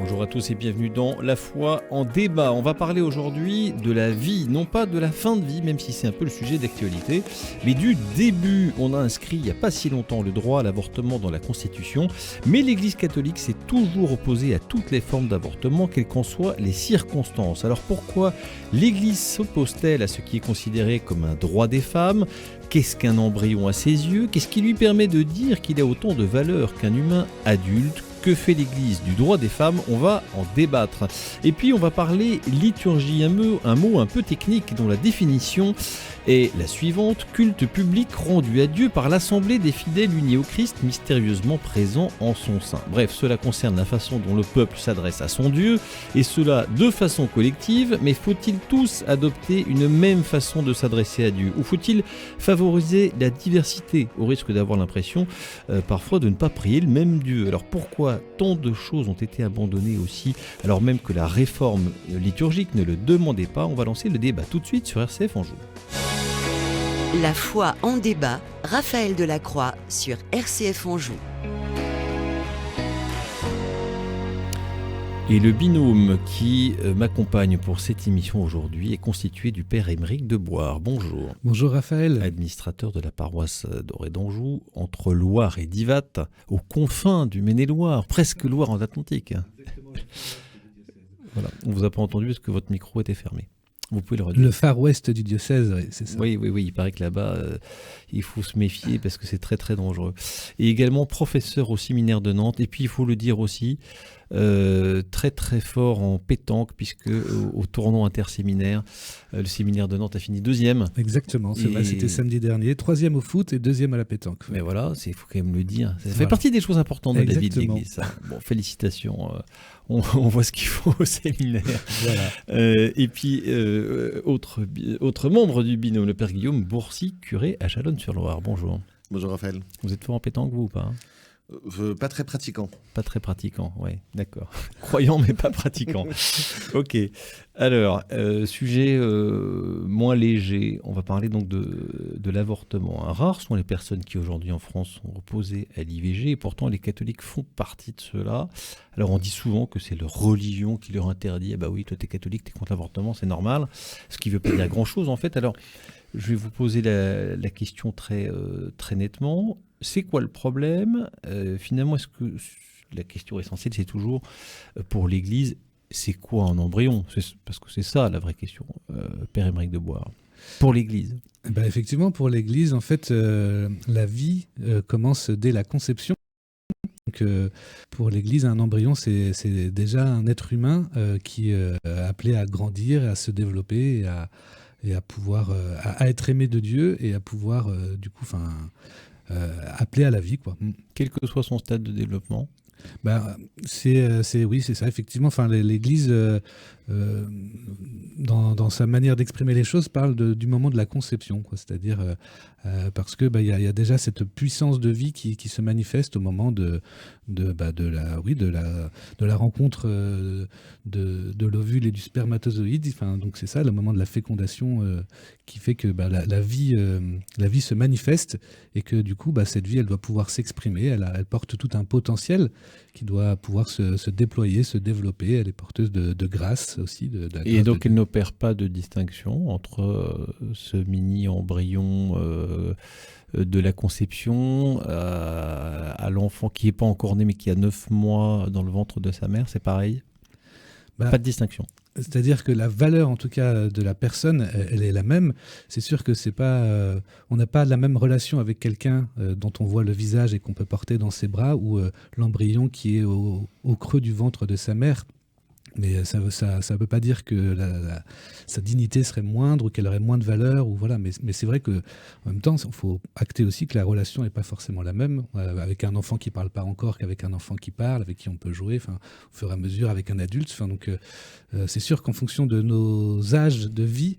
Bonjour à tous et bienvenue dans La Foi en débat. On va parler aujourd'hui de la vie, non pas de la fin de vie, même si c'est un peu le sujet d'actualité, mais du début. On a inscrit il n'y a pas si longtemps le droit à l'avortement dans la Constitution, mais l'Église catholique s'est toujours opposée à toutes les formes d'avortement, quelles qu'en soient les circonstances. Alors pourquoi l'Église s'oppose-t-elle à ce qui est considéré comme un droit des femmes ? Qu'est-ce qu'un embryon à ses yeux ? Qu'est-ce qui lui permet de dire qu'il a autant de valeur qu'un humain adulte ? Que fait l'Église du droit des femmes ? On va en débattre. Et puis on va parler liturgie, un mot un peu technique dont la définition est la suivante: culte public rendu à Dieu par l'assemblée des fidèles unis au Christ, mystérieusement présent en son sein. Bref, cela concerne la façon dont le peuple s'adresse à son Dieu, et cela de façon collective, mais faut-il tous adopter une même façon de s'adresser à Dieu ? Ou faut-il favoriser la diversité, au risque d'avoir l'impression parfois de ne pas prier le même Dieu ? Alors pourquoi tant de choses ont été abandonnées aussi, alors même que la réforme liturgique ne le demandait pas? On va lancer le débat tout de suite sur RCF Anjou. La foi en débat, Raphaël Delacroix sur RCF Anjou. Et le binôme qui m'accompagne pour cette émission aujourd'hui est constitué du père Aymeric de Boire. Bonjour. Bonjour Raphaël. Administrateur de la paroisse d'Orée d'Anjou, entre Loire et Divat, aux confins du Maine-et-Loire, presque Loire en Atlantique. Voilà, on ne vous a pas entendu parce que votre micro était fermé. Vous pouvez le redire. Le Far West du diocèse, oui, c'est ça. Oui, il paraît que là-bas, il faut se méfier parce que c'est très très dangereux. Et également professeur au séminaire de Nantes, et puis il faut le dire aussi, très très fort en pétanque, puisque au tournoi interséminaire, le séminaire de Nantes a fini 2e. Exactement, c'est vrai, c'était samedi dernier, 3e au foot et 2e à la pétanque. Mais voilà, il faut quand même le dire. Ça fait partie des choses importantes de la vie de l'Église. Ça. Bon, félicitations, on voit ce qu'il faut au séminaire. Voilà. Et puis, autre membre du binôme, le père Guillaume Bourcy, curé à Chalonnes-sur-Loire. Bonjour. Bonjour Raphaël. Vous êtes fort en pétanque, vous ou pas ? Pas très pratiquant. Pas très pratiquant, oui, d'accord. Croyant mais pas pratiquant. Ok. Alors, sujet moins léger, on va parler donc de l'avortement. Rares sont les personnes qui aujourd'hui en France sont opposées à l'IVG, et pourtant les catholiques font partie de cela. Alors on dit souvent que c'est leur religion qui leur interdit. Ah bah oui, toi t'es catholique, t'es contre l'avortement, c'est normal. Ce qui ne veut pas dire grand-chose en fait. Alors, je vais vous poser la question très nettement. C'est quoi le problème ? Finalement, est-ce que la question essentielle, c'est toujours pour l'Église, c'est quoi un embryon ? Parce que c'est ça la vraie question, père Aymeric de Boire. Pour l'Église. Ben effectivement, pour l'Église, en fait, la vie commence dès la conception. Donc, pour l'Église, un embryon, c'est déjà un être humain qui est appelé à grandir, à se développer et à pouvoir à être aimé de Dieu et à pouvoir du coup, appelé à la vie, quoi. Quel que soit son stade de développement. C'est ça, effectivement. Enfin, l'Église, dans sa manière d'exprimer les choses, parle du moment de la conception, quoi. C'est-à-dire parce que y a déjà cette puissance de vie qui se manifeste au moment de la rencontre de l'ovule et du spermatozoïde. Enfin, donc c'est ça, le moment de la fécondation qui fait que la vie se manifeste et que du coup cette vie elle doit pouvoir s'exprimer. Elle porte tout un potentiel qui doit pouvoir se déployer, se développer. Elle est porteuse de grâce aussi. Et donc elle n'opère pas de distinction entre ce mini-embryon de la conception à l'enfant qui n'est pas encore né mais qui a 9 mois dans le ventre de sa mère, c'est pareil ? Pas de distinction. C'est-à-dire que la valeur, en tout cas, de la personne, elle est la même. C'est sûr que c'est pas, on n'a pas la même relation avec quelqu'un dont on voit le visage et qu'on peut porter dans ses bras, ou l'embryon qui est au creux du ventre de sa mère. Mais ça veut pas dire que sa dignité serait moindre ou qu'elle aurait moins de valeur, ou voilà. Mais c'est vrai que en même temps, il faut acter aussi que la relation n'est pas forcément la même avec un enfant qui parle pas encore qu'avec un enfant qui parle, avec qui on peut jouer. Enfin, au fur et à mesure avec un adulte. Enfin, donc c'est sûr qu'en fonction de nos âges de vie,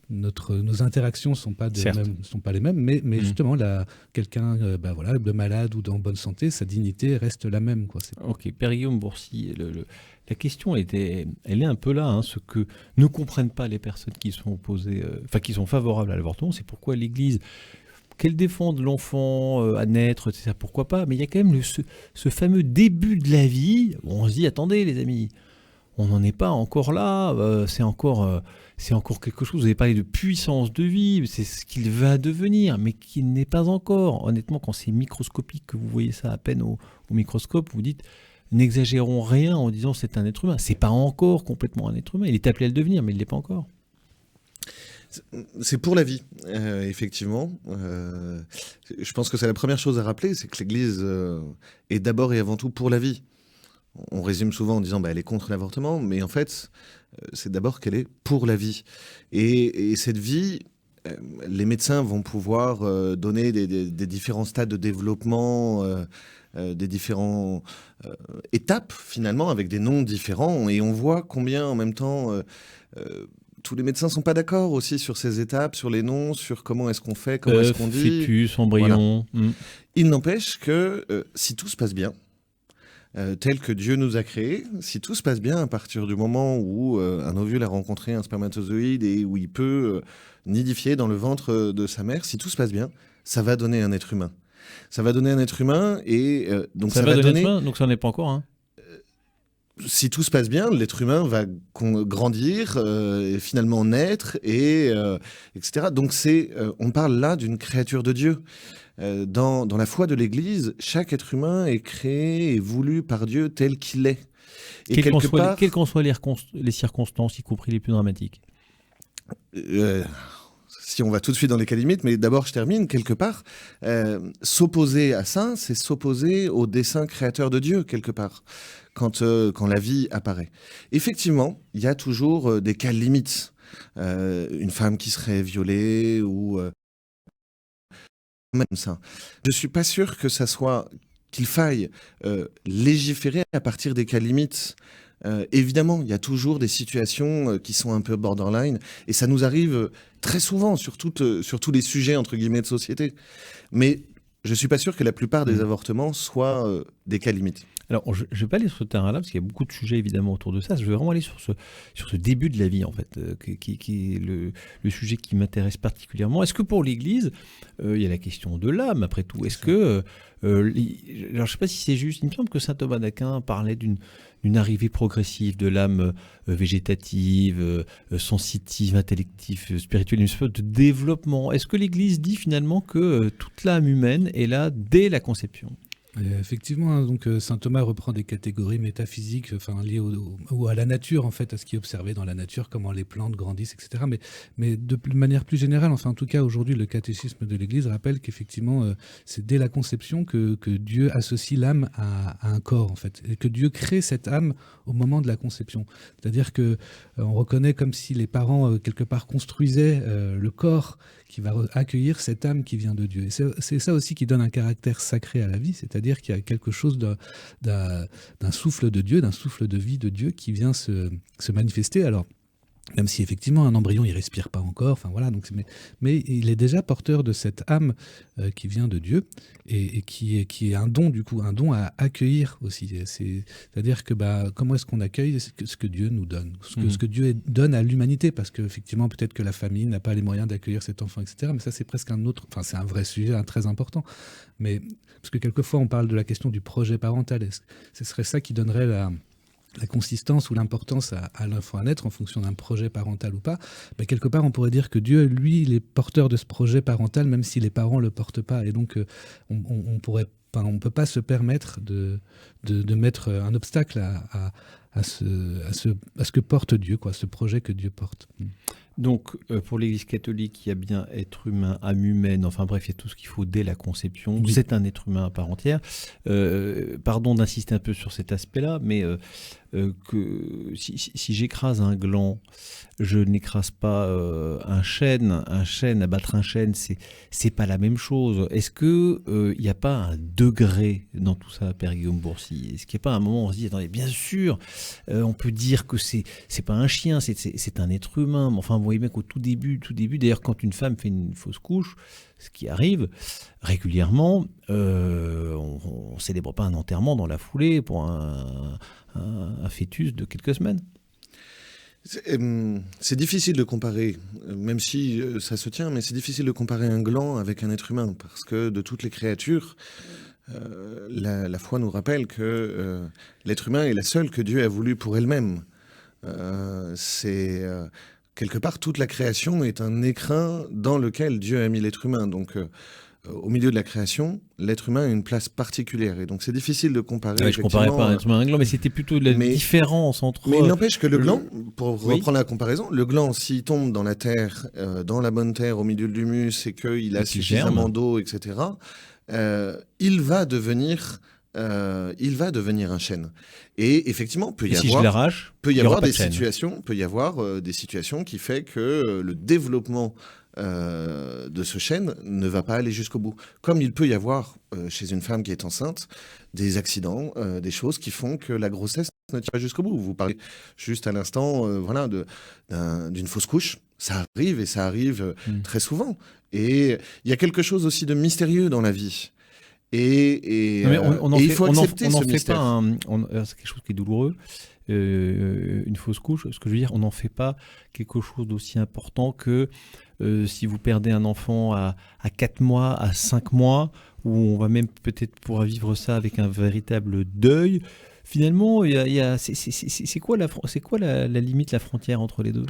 nos interactions sont pas les mêmes, mais justement quelqu'un de malade ou en bonne santé, sa dignité reste la même, quoi. Ok, Père Guillaume Bourcy, la question elle est un peu là, ce que ne comprennent pas les personnes qui sont opposées, qui sont favorables à l'avortement, c'est pourquoi l'Église qu'elle défende l'enfant à naître, etc., pourquoi pas, mais il y a quand même ce fameux début de la vie où on se dit, attendez les amis, on n'en est pas encore là, c'est encore quelque chose, vous avez parlé de puissance de vie, c'est ce qu'il va devenir, mais qui n'est pas encore. Honnêtement, quand c'est microscopique, que vous voyez ça à peine au microscope, vous dites, n'exagérons rien en disant c'est un être humain. C'est pas encore complètement un être humain, il est appelé à le devenir, mais il ne l'est pas encore. C'est pour la vie, effectivement. Je pense que c'est la première chose à rappeler, c'est que l'Église est d'abord et avant tout pour la vie. On résume souvent en disant elle est contre l'avortement, mais en fait, c'est d'abord qu'elle est pour la vie. Et cette vie, les médecins vont pouvoir donner des différents stades de développement, des différentes étapes, finalement, avec des noms différents. Et on voit combien, en même temps, tous les médecins ne sont pas d'accord aussi sur ces étapes, sur les noms, sur comment est-ce qu'on fait, comment est-ce qu'on dit. Fœtus, embryon. Voilà. Il n'empêche que si tout se passe bien, tel que Dieu nous a créés, si tout se passe bien à partir du moment où un ovule a rencontré un spermatozoïde et où il peut nidifier dans le ventre de sa mère, si tout se passe bien, ça va donner un être humain. Ça va donner un être humain et donc ça va donner... Donc ça n'en est pas encore, hein. Si tout se passe bien, l'être humain va grandir, et finalement naître, etc. Donc on parle là d'une créature de Dieu. Dans la foi de l'Église, chaque être humain est créé et voulu par Dieu tel qu'il est. Et quelles qu'en soient les circonstances, y compris les plus dramatiques. Si on va tout de suite dans les cas limites, mais d'abord je termine, quelque part, s'opposer à ça, c'est s'opposer au dessein créateur de Dieu, quelque part, quand la vie apparaît. Effectivement, il y a toujours des cas limites. Une femme qui serait violée ou... même ça. Je ne suis pas sûr que ça soit qu'il faille légiférer à partir des cas limites. Évidemment, il y a toujours des situations qui sont un peu borderline, et ça nous arrive très souvent sur tous les sujets entre guillemets de société. Mais je ne suis pas sûr que la plupart des avortements soient des cas limites. Alors, je ne vais pas aller sur ce terrain-là, parce qu'il y a beaucoup de sujets évidemment autour de ça. Je vais vraiment aller sur ce début de la vie, en fait, qui est le sujet qui m'intéresse particulièrement. Est-ce que pour l'Église, il y a la question de l'âme, après tout? Est-ce que... alors, je ne sais pas si c'est juste, il me semble que saint Thomas d'Aquin parlait d'une arrivée progressive de l'âme végétative, sensitive, intellective, spirituelle, une sorte de développement. Est-ce que l'Église dit finalement que toute l'âme humaine est là dès la conception ? Effectivement, hein, donc saint Thomas reprend des catégories métaphysiques, liées à la nature, en fait, à ce qui est observé dans la nature, comment les plantes grandissent, etc. Mais de manière plus générale, en tout cas aujourd'hui, le catéchisme de l'Église rappelle qu'effectivement, c'est dès la conception que Dieu associe l'âme à un corps, en fait, et que Dieu crée cette âme au moment de la conception. C'est-à-dire que on reconnaît comme si les parents quelque part construisaient le corps qui va accueillir cette âme qui vient de Dieu. Et c'est ça aussi qui donne un caractère sacré à la vie, c'est-à-dire qu'il y a quelque chose d'un souffle de Dieu, d'un souffle de vie de Dieu qui vient se manifester. Alors, même si effectivement un embryon il respire pas encore, mais il est déjà porteur de cette âme qui vient de Dieu et qui est un don, du coup, un don à accueillir aussi. C'est-à-dire que comment est-ce qu'on accueille ce que Dieu nous donne, ce que Dieu donne à l'humanité, parce que effectivement peut-être que la famille n'a pas les moyens d'accueillir cet enfant, etc. Mais ça c'est presque c'est un vrai sujet, très important. Mais parce que quelquefois on parle de la question du projet parental, ce serait ça qui donnerait la consistance ou l'importance à l'enfant à naître en fonction d'un projet parental ou pas, quelque part on pourrait dire que Dieu, lui, il est porteur de ce projet parental même si les parents ne le portent pas. Et donc on ne peut pas se permettre de mettre un obstacle à ce que porte Dieu, ce projet que Dieu porte. Donc, pour l'Église catholique, il y a bien être humain, âme humaine, enfin bref, il y a tout ce qu'il faut dès la conception. Oui. C'est un être humain à part entière. Pardon d'insister un peu sur cet aspect-là, mais que si j'écrase un gland, je n'écrase pas un chêne, abattre un chêne, c'est pas la même chose. Est-ce que il n'y a pas un degré dans tout ça, Père Guillaume Bourcy? Est-ce qu'il n'y a pas un moment où on se dit, attendez, bien sûr, on peut dire que c'est pas un chien, c'est un être humain, mais enfin, vous voyez bien qu'au tout début, d'ailleurs, quand une femme fait une fausse couche, ce qui arrive régulièrement, on célèbre pas un enterrement dans la foulée pour un fœtus de quelques semaines. C'est difficile de comparer, même si ça se tient, mais c'est difficile de comparer un gland avec un être humain, parce que de toutes les créatures, la foi nous rappelle que l'être humain est la seule que Dieu a voulu pour elle-même. Quelque part, toute la création est un écrin dans lequel Dieu a mis l'être humain. Donc, au milieu de la création, l'être humain a une place particulière. Et donc, c'est difficile de comparer. Ouais, je ne comparais pas un être humain à un gland, mais c'était plutôt la différence entre... Mais il n'empêche que le gland, pour reprendre la comparaison, le gland, s'il tombe dans la terre, dans la bonne terre, au milieu de l'humus, et qu'il a suffisamment d'eau, etc., il va devenir un chêne. Et effectivement, peut y avoir des situations qui fait que le développement de ce chêne ne va pas aller jusqu'au bout. Comme il peut y avoir chez une femme qui est enceinte des accidents, des choses qui font que la grossesse ne tient pas jusqu'au bout. Vous parlez juste à l'instant d'une fausse couche. Ça arrive et ça arrive très souvent. Et il y a quelque chose aussi de mystérieux dans la vie. Il faut accepter ce mystère. C'est quelque chose qui est douloureux. Une fausse couche, ce que je veux dire, on n'en fait pas quelque chose d'aussi important que si vous perdez un enfant à 4 mois, à 5 mois, où on va même peut-être pouvoir vivre ça avec un véritable deuil. Finalement, c'est quoi la limite, la frontière entre les deux?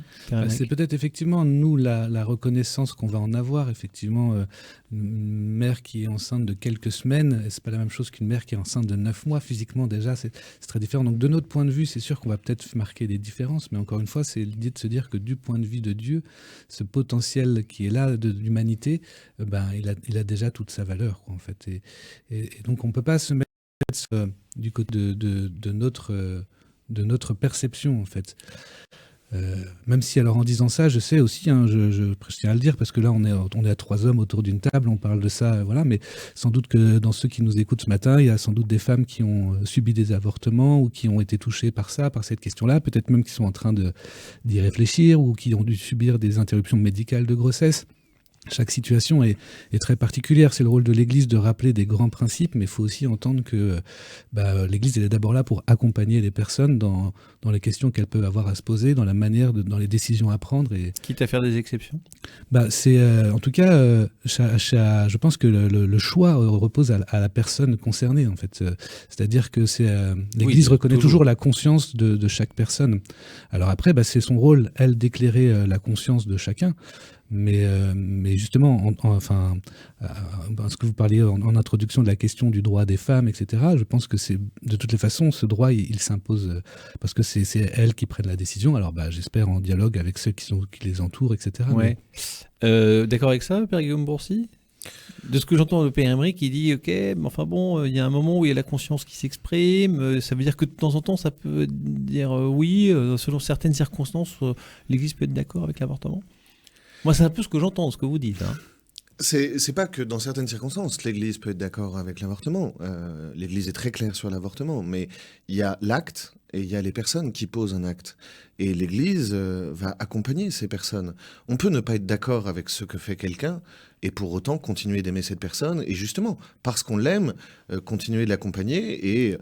C'est peut-être effectivement, nous, la reconnaissance qu'on va en avoir. Effectivement, une mère qui est enceinte de quelques semaines, c'est pas la même chose qu'une mère qui est enceinte de 9 mois. Physiquement, déjà, c'est très différent. Donc, de notre point de vue, c'est sûr qu'on va peut-être marquer des différences. Mais encore une fois, c'est l'idée de se dire que du point de vue de Dieu, ce potentiel qui est là de l'humanité, il a déjà toute sa valeur, quoi, en fait. Et donc, on ne peut pas se mettre du côté de notre perception, en fait. Même si, alors en disant ça, je sais aussi, je tiens à le dire, parce que là on est à 3 hommes autour d'une table, on parle de ça, voilà, mais sans doute que dans ceux qui nous écoutent ce matin, il y a sans doute des femmes qui ont subi des avortements ou qui ont été touchées par cette question-là, peut-être même qui sont en train d'y réfléchir ou qui ont dû subir des interruptions médicales de grossesse. Chaque situation est très particulière. C'est le rôle de l'Église de rappeler des grands principes, mais il faut aussi entendre que l'Église elle est d'abord là pour accompagner les personnes dans les questions qu'elles peuvent avoir à se poser, dans la manière, dans les décisions à prendre. Quitte à faire des exceptions. C'est en tout cas, je pense que le choix repose à la personne concernée, en fait. C'est-à-dire que l'Église reconnaît toujours la conscience de chaque personne. Alors après, c'est son rôle, elle, d'éclairer la conscience de chacun. Mais justement, ce que vous parliez en introduction de la question du droit des femmes, etc., je pense que de toutes les façons, ce droit, il s'impose parce que c'est elles qui prennent la décision. Alors, j'espère en dialogue avec ceux qui les entourent, etc. Ouais. D'accord avec ça, Père Guillaume Bourcy ? De ce que j'entends de Père Emerick, il dit ok, mais enfin bon, il y a un moment où il y a la conscience qui s'exprime. Ça veut dire que de temps en temps, ça peut dire oui, selon certaines circonstances, l'Église peut être d'accord avec l'avortement. Moi, c'est un peu ce que j'entends, ce que vous dites. Hein. C'est pas que dans certaines circonstances, l'Église peut être d'accord avec l'avortement. L'Église est très claire sur l'avortement, mais il y a l'acte et il y a les personnes qui posent un acte. Et l'Église va accompagner ces personnes. On peut ne pas être d'accord avec ce que fait quelqu'un et pour autant continuer d'aimer cette personne. Et justement, parce qu'on l'aime, continuer de l'accompagner et...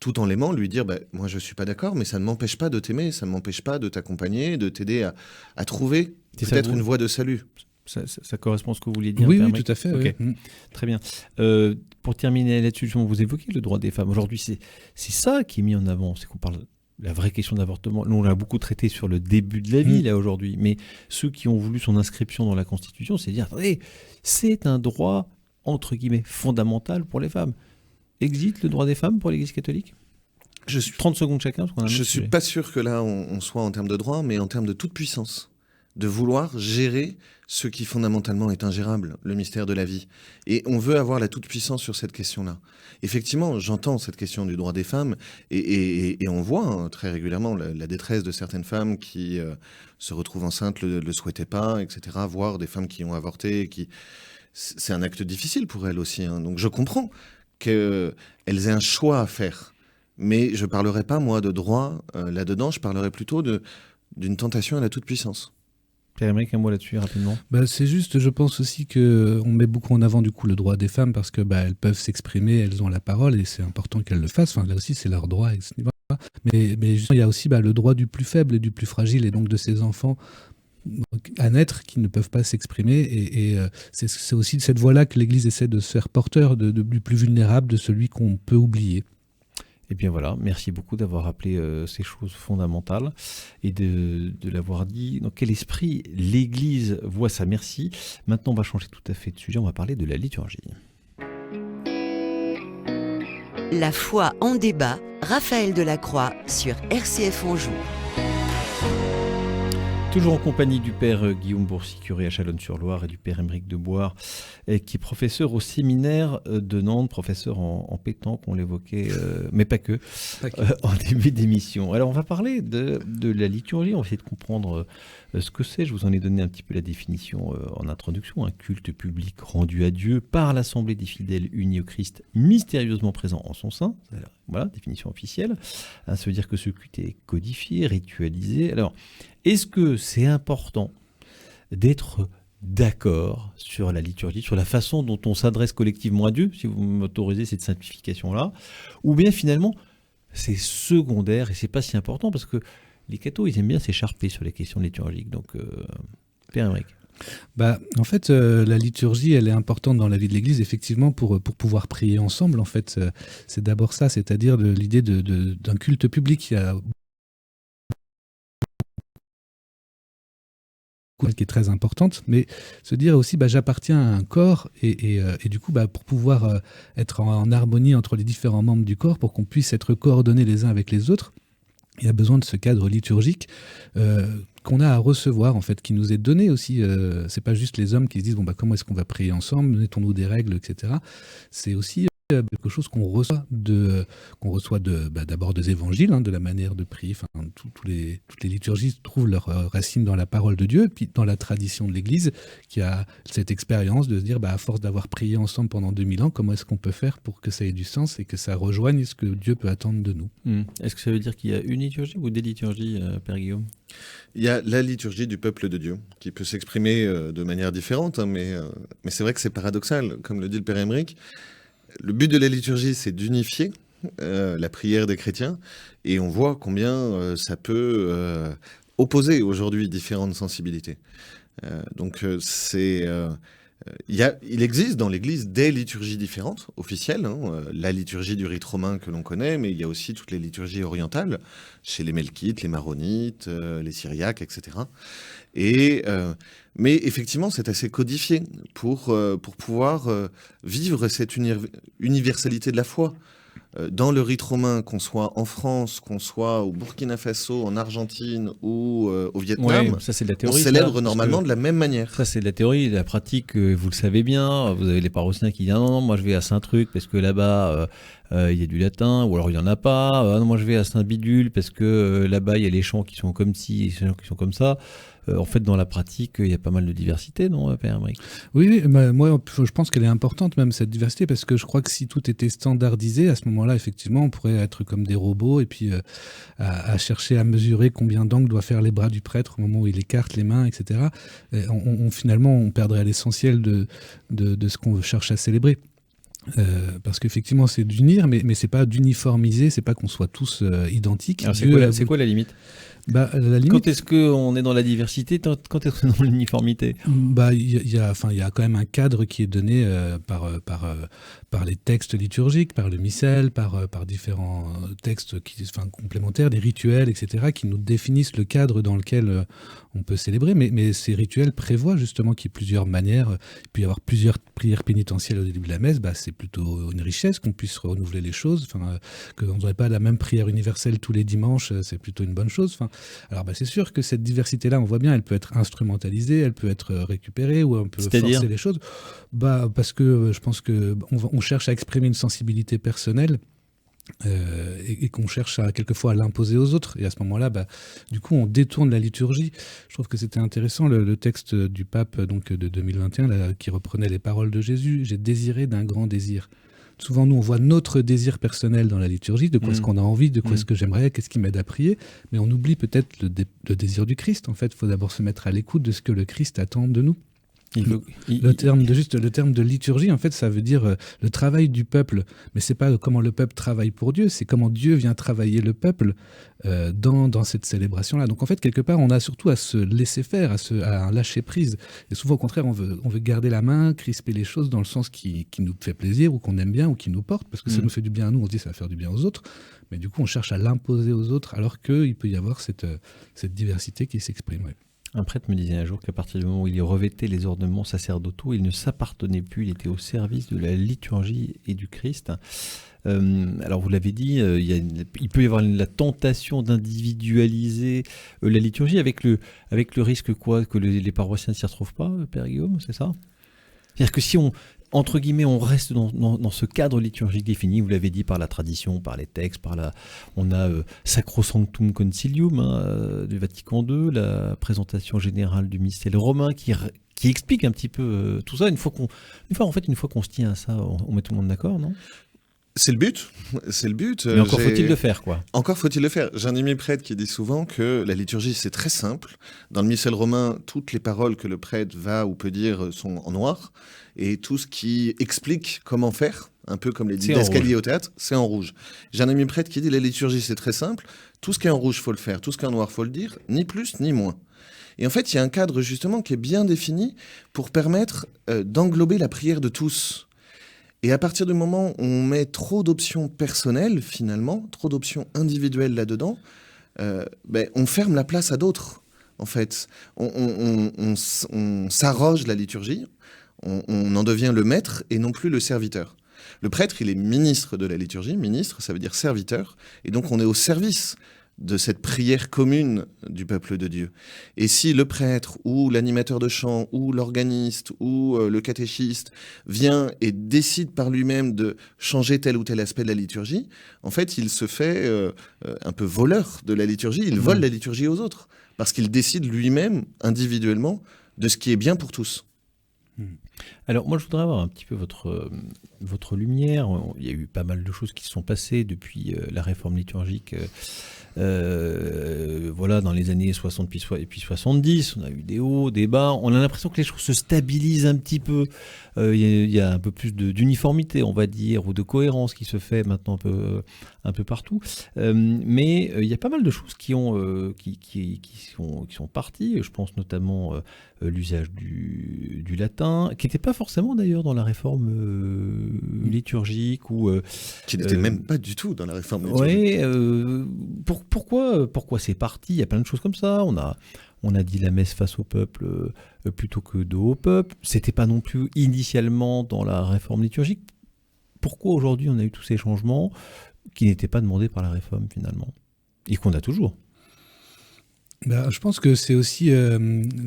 tout en l'aimant, lui dire moi je suis pas d'accord, mais ça ne m'empêche pas de t'aimer, ça ne m'empêche pas de t'accompagner, de t'aider à trouver peut-être une voie de salut. Ça correspond à ce que vous vouliez dire. Oui, tout à fait. Okay. Oui. Très bien. Pour terminer là-dessus, vous évoquez le droit des femmes. Aujourd'hui, c'est ça qui est mis en avant, c'est qu'on parle de la vraie question d'avortement. Nous, on l'a beaucoup traité sur le début de la vie, là, aujourd'hui. Mais ceux qui ont voulu son inscription dans la Constitution, c'est dire, attendez, c'est un droit, entre guillemets, fondamental pour les femmes. Existe le droit des femmes pour l'Église catholique ? 30 secondes chacun. Je ne suis pas sûr que là, on soit en termes de droit, mais en termes de toute puissance. De vouloir gérer ce qui fondamentalement est ingérable, le mystère de la vie. Et on veut avoir la toute-puissance sur cette question-là. Effectivement, j'entends cette question du droit des femmes et on voit très régulièrement la détresse de certaines femmes qui se retrouvent enceintes, le souhaitaient pas, etc. Voire des femmes qui ont avorté. C'est un acte difficile pour elles aussi. Hein. Donc je comprends qu'elles aient un choix à faire. Mais je ne parlerai pas, moi, de droit là-dedans. Je parlerai plutôt d'une tentation à la toute-puissance. Pierre Emerick, un mot là-dessus, rapidement. C'est juste, je pense aussi qu'on met beaucoup en avant du coup le droit des femmes parce que elles peuvent s'exprimer, elles ont la parole et c'est important qu'elles le fassent. Enfin, là aussi, c'est leur droit, etc. Mais justement, il y a aussi le droit du plus faible et du plus fragile, et donc de ces enfants à naître qui ne peuvent pas s'exprimer. Et c'est aussi de cette voie-là que l'Église essaie de se faire porteur du plus vulnérable, de celui qu'on peut oublier. Et bien voilà, merci beaucoup d'avoir rappelé ces choses fondamentales et de l'avoir dit. Dans quel esprit l'Église voit ça? Merci. Maintenant, on va changer tout à fait de sujet. On va parler de la liturgie. La foi en débat, Raphaël Delacroix sur RCF Anjou. Toujours en compagnie du père Guillaume Bourcy, curé à Chalonnes-sur-Loire, et du père Aymeric Deboire, qui est professeur au séminaire de Nantes, professeur en pétanque, on l'évoquait, mais pas que, en début d'émission. Alors on va parler de la liturgie, on va essayer de comprendre ce que c'est. Je vous en ai donné un petit peu la définition en introduction. Un culte public rendu à Dieu par l'assemblée des fidèles unis au Christ, mystérieusement présent en son sein. Voilà, définition officielle. Ça veut dire que ce culte est codifié, ritualisé. Alors, est-ce que c'est important d'être d'accord sur la liturgie, sur la façon dont on s'adresse collectivement à Dieu, si vous m'autorisez cette simplification-là, ou bien finalement c'est secondaire et c'est pas si important parce que les cathos ils aiment bien s'écharper sur les questions liturgiques. Donc, Père Aymeric. En fait, la liturgie, elle est importante dans la vie de l'Église, effectivement, pour pouvoir prier ensemble. En fait, c'est d'abord ça, c'est-à-dire l'idée d'un culte public. Il y a qui est très importante, mais se dire aussi j'appartiens à un corps et du coup pour pouvoir être en harmonie entre les différents membres du corps, pour qu'on puisse être coordonnés les uns avec les autres, il y a besoin de ce cadre liturgique qu'on a à recevoir, en fait, qui nous est donné aussi. C'est pas juste les hommes qui se disent comment est-ce qu'on va prier ensemble, mettons-nous des règles, etc. C'est aussi quelque chose qu'on reçoit d'abord des évangiles, de la manière de prier. Toutes les liturgies trouvent leur racine dans la parole de Dieu, puis dans la tradition de l'Église, qui a cette expérience de se dire, à force d'avoir prié ensemble pendant 2000 ans, comment est-ce qu'on peut faire pour que ça ait du sens et que ça rejoigne ce que Dieu peut attendre de nous. Est-ce que ça veut dire qu'il y a une liturgie ou des liturgies, Père Guillaume? Il y a la liturgie du peuple de Dieu, qui peut s'exprimer de manière différente, mais c'est vrai que c'est paradoxal, comme le dit le Père Aymeric. Le but de la liturgie, c'est d'unifier la prière des chrétiens, et on voit combien ça peut opposer aujourd'hui différentes sensibilités. Il existe dans l'Église des liturgies différentes, officielles, la liturgie du rite romain que l'on connaît, mais il y a aussi toutes les liturgies orientales, chez les Melkites, les Maronites, les Syriaques, etc. Mais effectivement, c'est assez codifié pour pouvoir vivre cette universalité de la foi. Dans le rite romain, qu'on soit en France, qu'on soit au Burkina Faso, en Argentine ou au Vietnam, ça, c'est de la théorie, on célèbre normalement de la même manière. Ça, c'est de la théorie. La pratique, vous le savez bien, vous avez les paroissiens qui disent non, moi je vais à Saint-Truc parce que là-bas il y a du latin, ou alors il n'y en a pas. Non, moi je vais à Saint-Bidule parce que là-bas il y a les chants qui sont comme ci, les chants qui sont comme ça. En fait, dans la pratique, il y a pas mal de diversité, non, Père Aymeric? Oui, moi, je pense qu'elle est importante, même, cette diversité, parce que je crois que si tout était standardisé, à ce moment-là, effectivement, on pourrait être comme des robots, et puis à chercher à mesurer combien d'angles doit faire les bras du prêtre au moment où il écarte les mains, etc. Et finalement, on perdrait l'essentiel de ce qu'on cherche à célébrer. Parce qu'effectivement, c'est d'unir, mais c'est pas d'uniformiser, c'est pas qu'on soit tous identiques. Alors, c'est quoi la limite? La limite... Quand est-ce qu'on est dans la diversité, quand est-ce qu'on est dans l'uniformité? Il y a quand même un cadre qui est donné par les textes liturgiques, par le missel, par différents textes complémentaires, des rituels, etc., qui nous définissent le cadre dans lequel on peut célébrer. Mais ces rituels prévoient justement qu'il y ait plusieurs manières. Il peut y avoir plusieurs prières pénitentielles au début de la messe. C'est plutôt une richesse qu'on puisse renouveler les choses. Qu'on n'aurait pas la même prière universelle tous les dimanches, c'est plutôt une bonne chose. Alors c'est sûr que cette diversité-là, on voit bien, elle peut être instrumentalisée, elle peut être récupérée, ou on peut forcer les choses. Parce que je pense qu'on cherche à exprimer une sensibilité personnelle et qu'on cherche quelquefois à l'imposer aux autres. Et à ce moment-là, du coup, on détourne la liturgie. Je trouve que c'était intéressant, le texte du pape de 2021 qui reprenait les paroles de Jésus. « J'ai désiré d'un grand désir ». Souvent, nous, on voit notre désir personnel dans la liturgie, de quoi est-ce qu'on a envie, de quoi est-ce que j'aimerais, qu'est-ce qui m'aide à prier, mais on oublie peut-être le désir du Christ. En fait, il faut d'abord se mettre à l'écoute de ce que le Christ attend de nous. Le terme de liturgie, en fait, ça veut dire le travail du peuple. Mais c'est pas comment le peuple travaille pour Dieu, c'est comment Dieu vient travailler le peuple dans cette célébration-là. Donc en fait, quelque part, on a surtout à se laisser faire, à lâcher prise. Et souvent, au contraire, on veut garder la main, crisper les choses dans le sens qui nous fait plaisir ou qu'on aime bien ou qui nous porte, parce que ça nous fait du bien à nous, on se dit ça va faire du bien aux autres. Mais du coup, on cherche à l'imposer aux autres, alors qu'il peut y avoir cette diversité qui s'exprime. Ouais. Un prêtre me disait un jour qu'à partir du moment où il revêtait les ornements sacerdotaux, il ne s'appartenait plus, il était au service de la liturgie et du Christ. Alors vous l'avez dit, il peut y avoir la tentation d'individualiser la liturgie avec le risque quoi, que les paroissiens ne s'y retrouvent pas, Père Guillaume, c'est ça ? C'est-à-dire que si entre guillemets, on reste dans ce cadre liturgique défini, vous l'avez dit, par la tradition, par les textes, on a Sacrosanctum Concilium du Vatican II, la présentation générale du mystère romain qui explique un petit peu tout ça. Une fois qu'on se tient à ça, on met tout le monde d'accord, non ? C'est le but. Mais encore faut-il le faire, quoi. Encore faut-il le faire. J'ai un ami prêtre qui dit souvent que la liturgie, c'est très simple. Dans le missel romain, toutes les paroles que le prêtre va ou peut dire sont en noir. Et tout ce qui explique comment faire, un peu comme les didascalies au théâtre, c'est en rouge. J'ai un ami prêtre qui dit la liturgie, c'est très simple. Tout ce qui est en rouge, faut le faire. Tout ce qui est en noir, faut le dire. Ni plus, ni moins. Et en fait, il y a un cadre, justement, qui est bien défini pour permettre d'englober la prière de tous. Et à partir du moment où on met trop d'options personnelles, finalement, trop d'options individuelles là-dedans, on ferme la place à d'autres, en fait. On s'arroge la liturgie, on en devient le maître et non plus le serviteur. Le prêtre, il est ministre de la liturgie. Ministre, ça veut dire serviteur. Et donc, on est au service de cette prière commune du peuple de Dieu. Et si le prêtre ou l'animateur de chant ou l'organiste ou le catéchiste vient et décide par lui-même de changer tel ou tel aspect de la liturgie, en fait, il se fait un peu voleur de la liturgie. Il vole la liturgie aux autres parce qu'il décide lui-même, individuellement, de ce qui est bien pour tous. Alors moi je voudrais avoir un petit peu votre lumière. Il y a eu pas mal de choses qui se sont passées depuis la réforme liturgique dans les années 60 et puis 70. On a eu des hauts, des bas. On a l'impression que les choses se stabilisent un petit peu. Il y a un peu plus d'uniformité, on va dire, ou de cohérence qui se fait maintenant un peu partout. Mais il y a pas mal de choses qui sont parties. Je pense notamment l'usage du latin, qui n'était pas forcément d'ailleurs dans la réforme liturgique. Qui n'était même pas du tout dans la réforme liturgique. Oui, pourquoi c'est parti ? Il y a plein de choses comme ça. On a dit la messe face au peuple plutôt que dos au peuple. C'était pas non plus initialement dans la réforme liturgique. Pourquoi aujourd'hui on a eu tous ces changements qui n'étaient pas demandés par la réforme finalement ? Et qu'on a toujours. Je pense que c'est aussi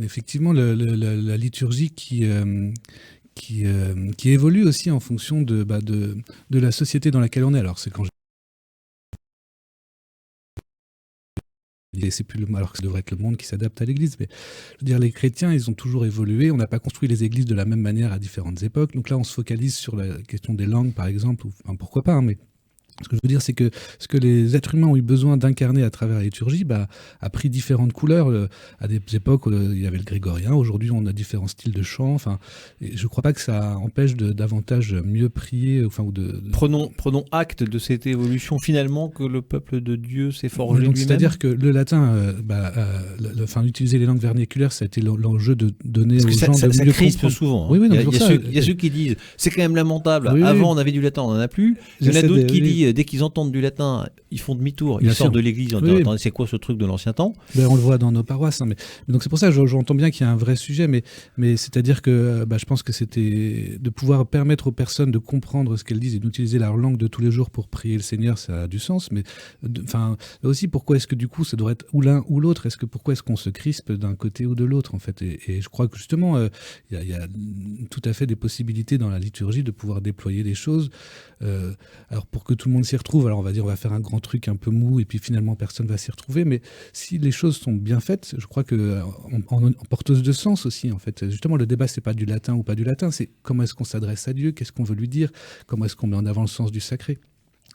effectivement la liturgie qui évolue aussi en fonction de la société dans laquelle on est. Alors c'est quand c'est plus alors que ça devrait être le monde qui s'adapte à l'Église, mais je veux dire, les chrétiens, ils ont toujours évolué. On n'a pas construit les églises de la même manière à différentes époques. Donc là, on se focalise sur la question des langues, par exemple, pourquoi pas, mais ce que je veux dire, c'est que ce que les êtres humains ont eu besoin d'incarner à travers la liturgie a pris différentes couleurs. À des époques, il y avait le grégorien. Aujourd'hui, on a différents styles de chant. Enfin, je ne crois pas que ça empêche davantage mieux prier. Prenons acte de cette évolution, finalement, que le peuple de Dieu s'est forgé lui-même. C'est-à-dire que le latin, utiliser les langues vernaculaires, ça a été l'enjeu de donner aux gens de mieux comprendre. Ça crispe souvent. Oui, il y a ceux qui disent, c'est quand même lamentable. Avant, on avait du latin, on n'en a plus. Il y en a d'autres qui disent, dès qu'ils entendent du latin, ils font demi-tour, ils sortent de l'église en disant attendez, c'est quoi ce truc de l'ancien temps ? On le voit dans nos paroisses. Mais donc c'est pour ça que j'entends bien qu'il y a un vrai sujet, mais c'est-à-dire que je pense que c'était de pouvoir permettre aux personnes de comprendre ce qu'elles disent et d'utiliser leur langue de tous les jours pour prier le Seigneur, ça a du sens. Mais là aussi, pourquoi est-ce que du coup ça devrait être ou l'un ou l'autre ? Pourquoi est-ce qu'on se crispe d'un côté ou de l'autre en fait ? Et je crois que justement, il y a tout à fait des possibilités dans la liturgie de pouvoir déployer des choses. Alors pour que tout le monde s'y retrouve, alors on va faire un grand truc un peu mou et puis finalement personne va s'y retrouver, mais si les choses sont bien faites, je crois que en porteuse de sens aussi en fait. Justement, le débat c'est pas du latin ou pas du latin, c'est comment est-ce qu'on s'adresse à Dieu, qu'est-ce qu'on veut lui dire, comment est-ce qu'on met en avant le sens du sacré.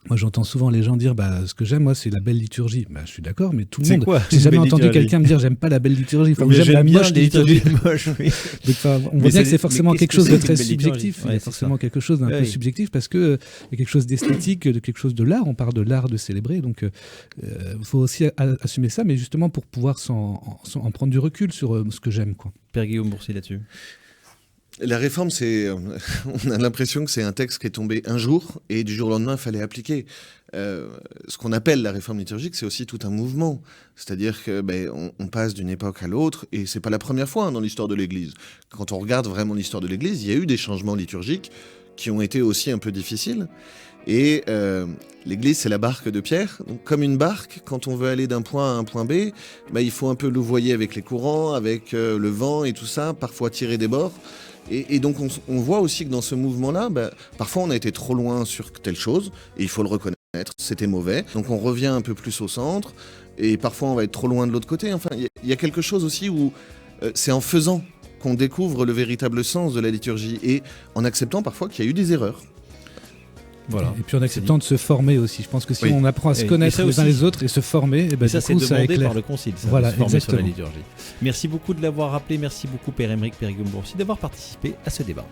Moi, j'entends souvent les gens dire ce que j'aime, moi, c'est la belle liturgie. Je suis d'accord, mais tout le C'est monde. quoi, J'ai une jamais belle entendu liturgie quelqu'un me dire j'aime pas la belle liturgie. Enfin, Mais j'aime la bien moche les liturgie. liturgies moches, oui. Donc, on voit Mais bien que c'est mais forcément qu'est-ce quelque que chose c'est de qu'une très belle liturgie ? subjectif. Ouais, Il y a c'est forcément ça. quelque chose d'un peu Oui. subjectif parce que il y a quelque chose d'esthétique, de quelque chose de l'art. On parle de l'art de célébrer. Donc, il faut aussi assumer ça, mais justement pour pouvoir en prendre du recul sur ce que j'aime, quoi. Père Guillaume Bourcy là-dessus. La réforme, on a l'impression que c'est un texte qui est tombé un jour et du jour au lendemain, il fallait appliquer. Ce qu'on appelle la réforme liturgique, c'est aussi tout un mouvement. C'est-à-dire que on passe d'une époque à l'autre et c'est pas la première fois dans l'histoire de l'Église. Quand on regarde vraiment l'histoire de l'Église, il y a eu des changements liturgiques qui ont été aussi un peu difficiles. Et l'Église, c'est la barque de Pierre. Donc, comme une barque, quand on veut aller d'un point à un point B, il faut un peu louvoyer avec les courants, avec le vent et tout ça, parfois tirer des bords. Et donc on voit aussi que dans ce mouvement-là, parfois on a été trop loin sur telle chose, et il faut le reconnaître, c'était mauvais. Donc on revient un peu plus au centre, et parfois on va être trop loin de l'autre côté. Enfin, il y a quelque chose aussi où c'est en faisant qu'on découvre le véritable sens de la liturgie, et en acceptant parfois qu'il y a eu des erreurs. Voilà. Et puis en acceptant de se former aussi. Je pense que si on apprend à se connaître les uns les autres et se former, et ça, c'est demandé par le Concile, ça, voilà, de se former exactement. sur la liturgie. Merci beaucoup de l'avoir rappelé, merci beaucoup Père Aymeric, Père Guillaume Bourcy d'avoir participé à ce débat.